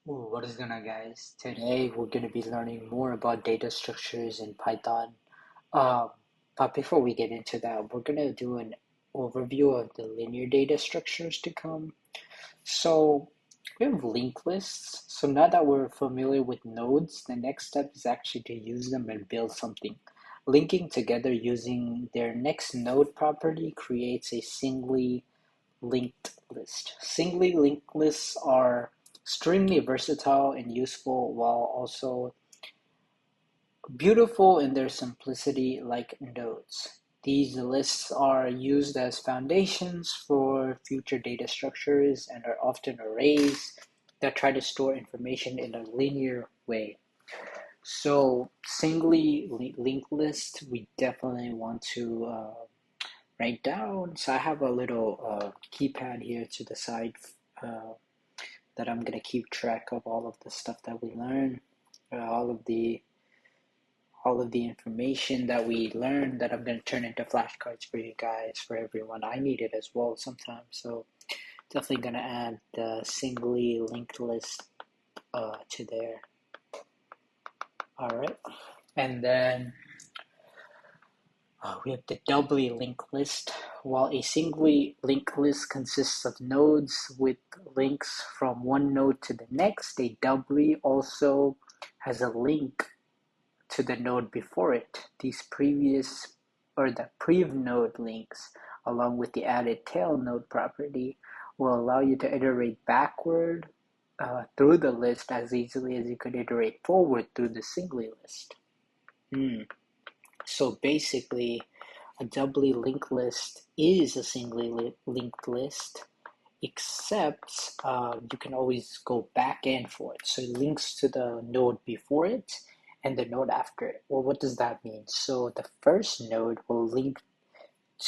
Ooh, what is going on, guys? Today we're going to be learning more about data structures in Python. Um, but before we get into that, we're going to do an overview of the linear data structures to come. So we have linked lists. So now that we're familiar with nodes, the next step is actually to use them and build something. Linking together using their next node property creates a singly linked list. Singly linked lists are extremely versatile and useful while also beautiful in their simplicity like nodes. These lists are used as foundations for future data structures and are often arrays that try to store information in a linear way. So, singly linked list, we definitely want to write down. So I have a little keypad here to the side uh, that I'm gonna keep track of all of the stuff that we learn, all of the information that we learn that I'm gonna turn into flashcards for you guys, for everyone. I need it as well sometimes, so definitely gonna add the singly linked list to there. All right, and then we have the doubly linked list. While a singly linked list consists of nodes with links from one node to the next, a doubly also has a link to the node before it. These previous or the prev node links, along with the added tail node property, will allow you to iterate backward through the list as easily as you could iterate forward through the singly list. So basically, a doubly linked list is a singly linked list, except you can always go back and forth. So it links to the node before it and the node after it. Well, what does that mean? So the first node will link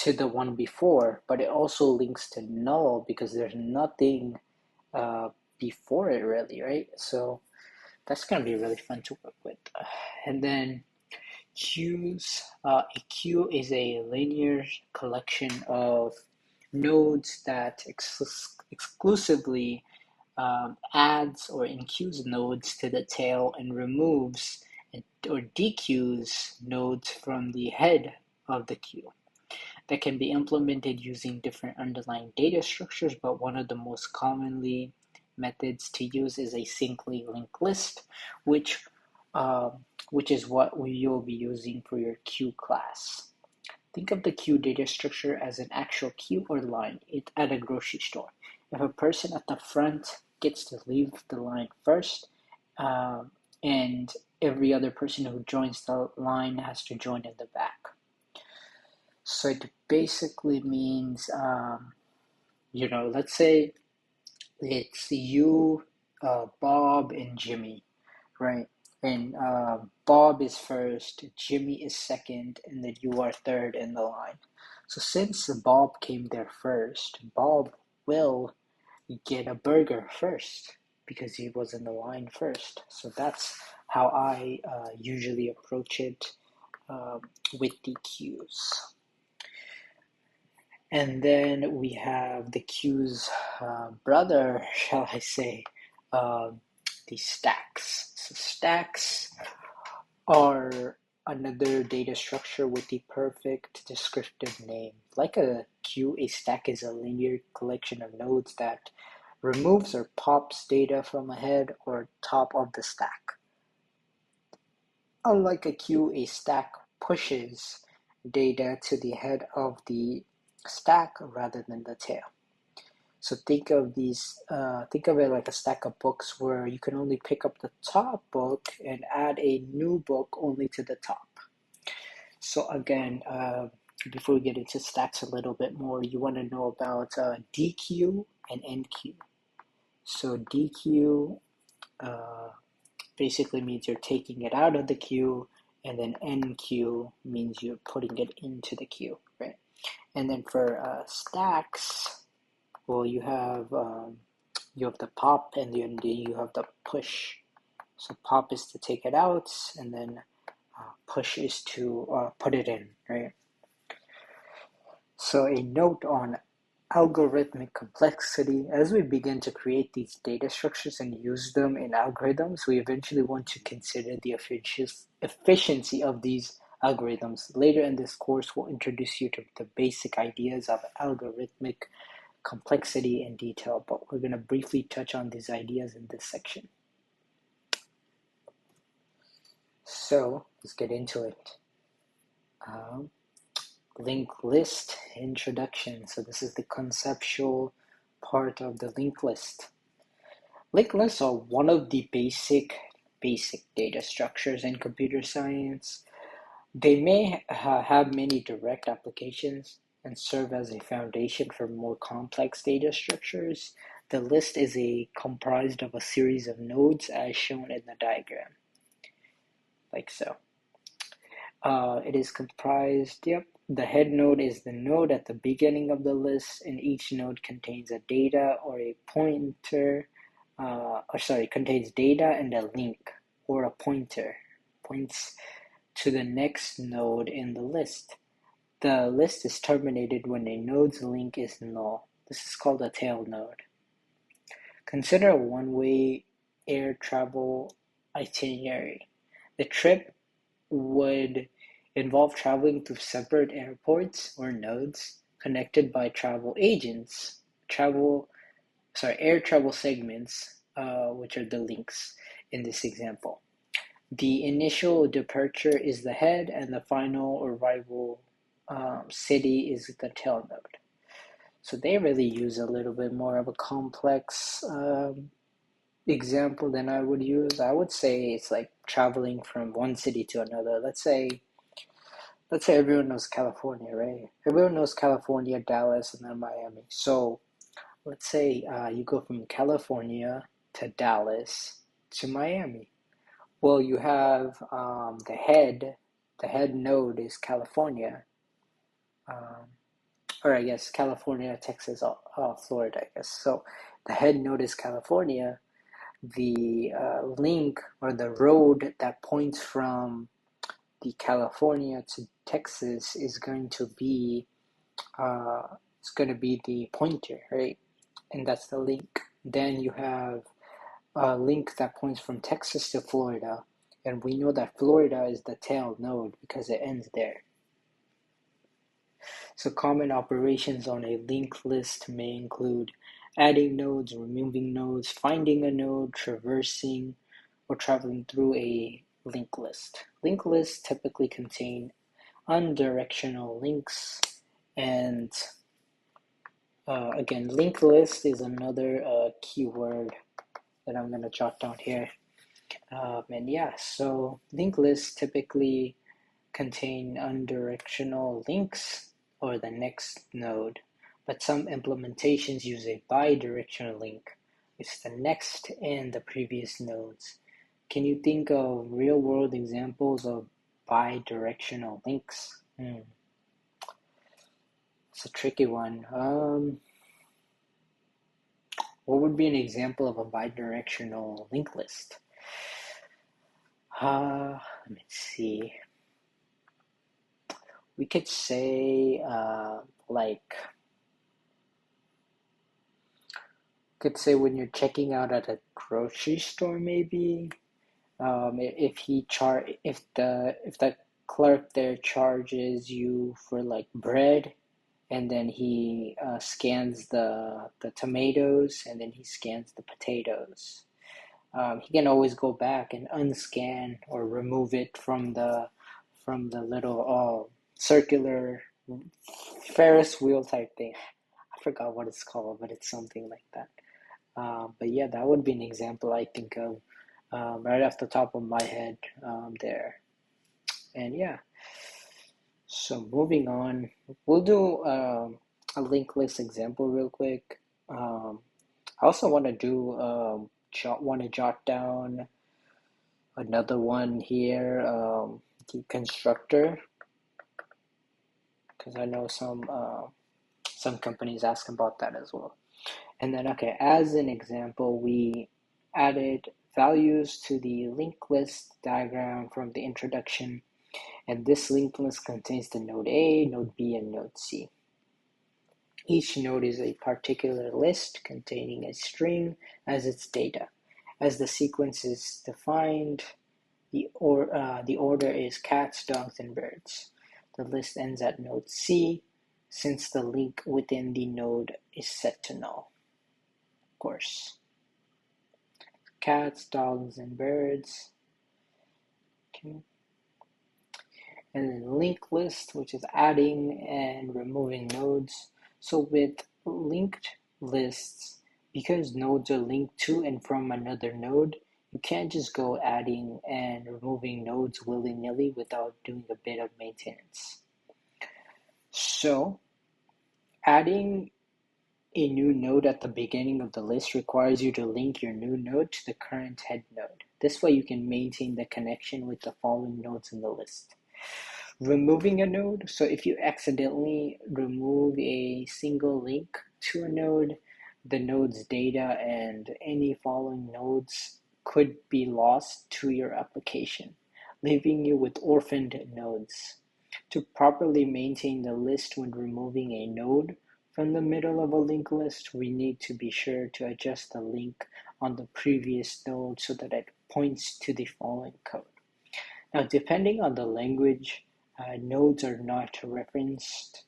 to the one before, but it also links to null because there's nothing before it really, right? So that's going to be really fun to work with. And then queues. A queue is a linear collection of nodes that exclusively adds or enqueues nodes to the tail and removes or dequeues nodes from the head of the queue. That can be implemented using different underlying data structures, but one of the most commonly methods to use is a singly linked list, which uh, which is what you'll be using for your queue class. Think of the queue data structure as an actual queue or line at a grocery store. If a person at the front gets to leave the line first, and every other person who joins the line has to join in the back. So it basically means, let's say it's you, Bob, and Jimmy, right? And Bob is first, Jimmy is second, and then you are third in the line. So since Bob came there first, Bob will get a burger first because he was in the line first. So that's how I usually approach it with the queues. And then we have the queue's brother, shall I say, uh, the stacks. So stacks are another data structure with the perfect descriptive name. Like a queue, a stack is a linear collection of nodes that removes or pops data from a head or top of the stack. Unlike a queue, a stack pushes data to the head of the stack rather than the tail. So think of it like a stack of books where you can only pick up the top book and add a new book only to the top. So again, before we get into stacks a little bit more, you want to know about DQ and NQ. So DQ basically means you're taking it out of the queue, and then NQ means you're putting it into the queue, right? And then for stacks, well, you have the pop, and then you have the push. So pop is to take it out, and then push is to put it in, right? So a note on algorithmic complexity. As we begin to create these data structures and use them in algorithms, we eventually want to consider the efficiency of these algorithms. Later in this course, we'll introduce you to the basic ideas of algorithmic complexity in detail, but we're going to briefly touch on these ideas in this section. So let's get into it. Linked list introduction. So this is the conceptual part of the linked list. Linked lists are one of the basic data structures in computer science. They may have many direct applications and serve as a foundation for more complex data structures. The list is comprised of a series of nodes as shown in the diagram, like so. It is comprised, the head node is the node at the beginning of the list, and each node contains a data or a pointer, contains data and a link or a pointer, points to the next node in the list. The list is terminated when a node's link is null. This is called a tail node. Consider a one-way air travel itinerary. The trip would involve traveling through separate airports or nodes connected by travel agents, air travel segments, which are the links in this example. The initial departure is the head, and the final arrival city is the tail node. So they really use a little bit more of a complex example than I would use. I would say it's like traveling from one city to another. Let's say everyone knows California, right? Everyone knows California, Dallas, and then Miami. So let's say you go from California to Dallas to Miami. Well, you have the head node is California, or I guess California, Texas, Florida, I guess. So the head node is California. The link or the road that points from the California to Texas is going to be the pointer, right? And that's the link. Then you have a link that points from Texas to Florida, and we know that Florida is the tail node because it ends there. So common operations on a linked list may include adding nodes, removing nodes, finding a node, traversing, or traveling through a linked list. Linked lists typically contain undirectional links, and again, linked list is another keyword that I'm going to jot down here. So linked lists typically contain undirectional links or the next node, but some implementations use a bidirectional link. It's the next and the previous nodes. Can you think of real-world examples of bidirectional links? It's a tricky one. What would be an example of a bidirectional linked list? Let me see. We could say when you're checking out at a grocery store, maybe if the clerk there charges you for like bread, and then he scans the tomatoes, and then he scans the potatoes. He can always go back and unscan or remove it from the little circular Ferris wheel type thing. I forgot what it's called, but it's something like that. But yeah, that would be an example I think of right off the top of my head there. And yeah, so moving on, we'll do a linked list example real quick. I also want to jot down another one here, the constructor, because I know some companies ask about that as well. And then, okay, as an example, we added values to the linked list diagram from the introduction, and this linked list contains the node A, node B, and node C. Each node is a particular list containing a string as its data. As the sequence is defined, the order is cats, dogs, and birds. The list ends at node C, since the link within the node is set to null. Of course, cats, dogs, and birds. Okay. And then linked list, which is adding and removing nodes. So with linked lists, because nodes are linked to and from another node, you can't just go adding and removing nodes willy-nilly without doing a bit of maintenance. So adding a new node at the beginning of the list requires you to link your new node to the current head node. This way you can maintain the connection with the following nodes in the list. Removing a node, so if you accidentally remove a single link to a node, the node's data and any following nodes could be lost to your application, leaving you with orphaned nodes. To properly maintain the list when removing a node from the middle of a linked list, we need to be sure to adjust the link on the previous node so that it points to the following code. Now, depending on the language, nodes are not referenced,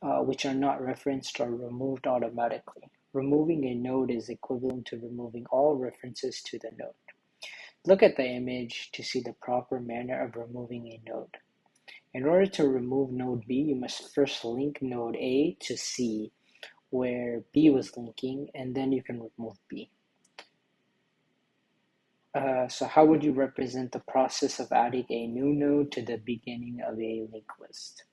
which are not referenced or removed automatically. Removing a node is equivalent to removing all references to the node. Look at the image to see the proper manner of removing a node. In order to remove node B, you must first link node A to C, where B was linking, and then you can remove B. So how would you represent the process of adding a new node to the beginning of a linked list?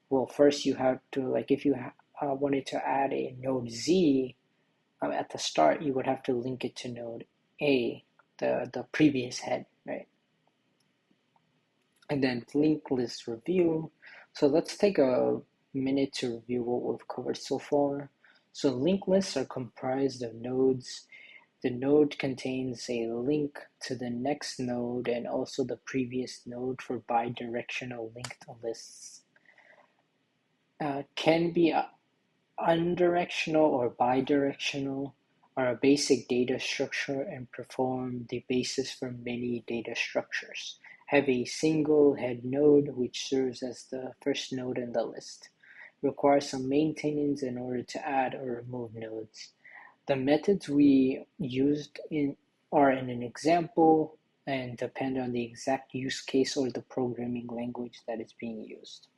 Well, first you have to, like if you wanted to add a node Z at the start, you would have to link it to node A, the previous head, right? And then linked list review. So let's take a minute to review what we've covered so far. So linked lists are comprised of nodes. The node contains a link to the next node and also the previous node for bidirectional linked lists. Can be unidirectional or bidirectional, are a basic data structure and perform the basis for many data structures. Have a single head node which serves as the first node in the list. Require some maintenance in order to add or remove nodes. The methods we used are in an example and depend on the exact use case or the programming language that is being used.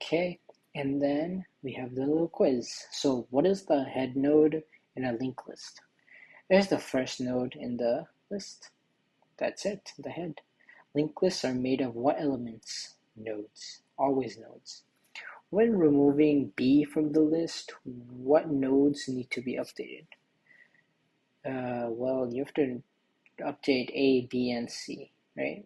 Okay, and then we have the little quiz. So what is the head node in a linked list? There's the first node in the list. That's it, the head. Linked lists are made of what elements? Nodes, always nodes. When removing B from the list, what nodes need to be updated? Well, you have to update A, B, and C, right?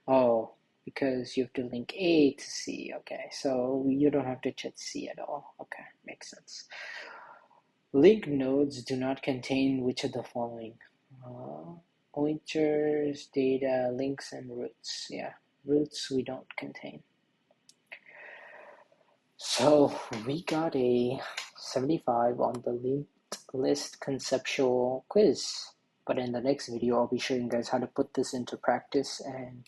Oh, because you have to link A to C. Okay, so you don't have to check C at all. Okay, makes sense. Linked nodes do not contain which of the following? Pointers, data, links, and roots. Yeah, roots we don't contain. So we got a 75 on the linked list conceptual quiz. But in the next video, I'll be showing you guys how to put this into practice and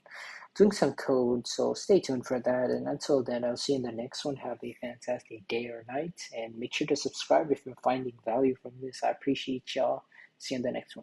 doing some code. So stay tuned for that. And until then, I'll see you in the next one. Have a fantastic day or night. And make sure to subscribe if you're finding value from this. I appreciate y'all. See you in the next one.